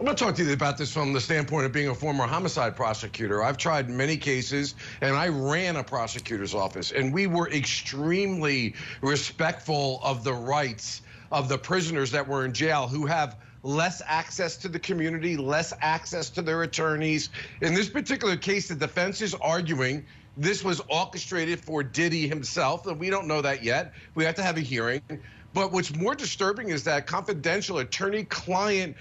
I'm going to talk to you about this from the standpoint of being a former homicide prosecutor. I've tried many cases, and I ran a prosecutor's office, and we were extremely respectful of the rights of the prisoners that were in jail who have less access to the community, less access to their attorneys. In this particular case, the defense is arguing this was orchestrated for Diddy himself, and we don't know that yet. We have to have a hearing. But what's more disturbing is that confidential attorney-client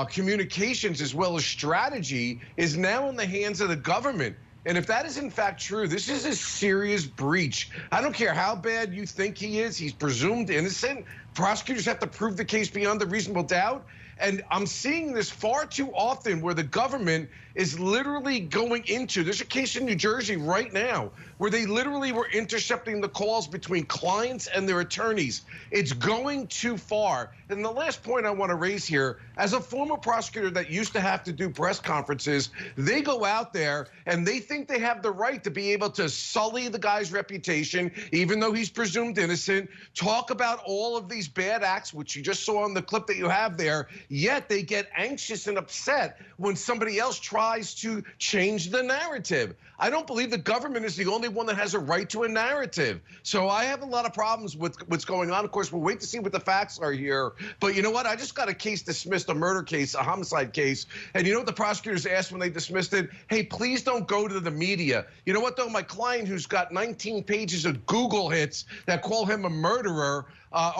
communications as well as strategy is now in the hands of the government. And if that is in fact true, this is a serious breach. I don't care how bad you think he is. He's presumed innocent. Prosecutors have to prove the case beyond a reasonable doubt. And I'm seeing this far too often where the government is literally going into, there's a case in New Jersey right now where they literally were intercepting the calls between clients and their attorneys. It's going too far. And the last point I want to raise here, as a former prosecutor that used to have to do press conferences, they go out there and they think they have the right to be able to sully the guy's reputation, even though he's presumed innocent, talk about all of these bad acts, which you just saw in the clip that you have there, yet they get anxious and upset when somebody else tries to change the narrative. I don't believe the government is the only one that has a right to a narrative. So I have a lot of problems with what's going on. Of course, we'll wait to see what the facts are here. But you know what? I just got a case dismissed, a murder case, a homicide case. And you know what the prosecutors asked when they dismissed it? Hey, please don't go to the media. You know what, though? My client who's got 19 pages of Google hits that call him a murderer,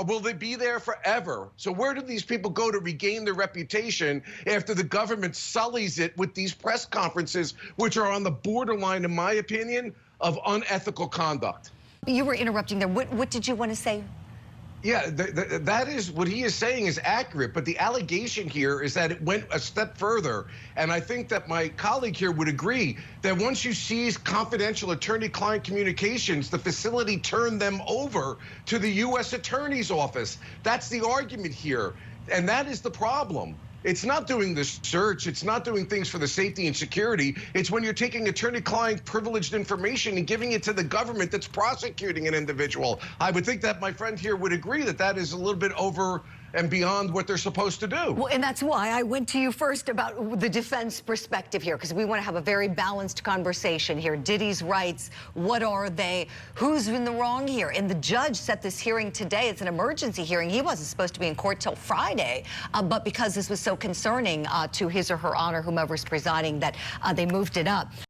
will they be there forever? So where do these people go to regain their reputation after the government sullies it with these press conferences, which are on the borderline, in my opinion, of unethical conduct? You were interrupting there. What did you want to say? Yeah, that is what he is saying is accurate, but the allegation here is that it went a step further, and I think that my colleague here would agree that once you seize confidential attorney-client communications, the facility turned them over to the U.S. Attorney's Office. That's the argument here, and that is the problem. It's not doing the search. It's not doing things for the safety and security. It's when you're taking attorney-client privileged information and giving it to the government that's prosecuting an individual. I would think that my friend here would agree that that is a little bit over and beyond what they're supposed to do. Well, and that's why I went to you first about the defense perspective here, because we want to have a very balanced conversation here. Diddy's rights, what are they? Who's in the wrong here? And the judge set this hearing today. It's an emergency hearing. He wasn't supposed to be in court till Friday, but because this was so concerning to his or her honor, whomever's presiding, that they moved it up.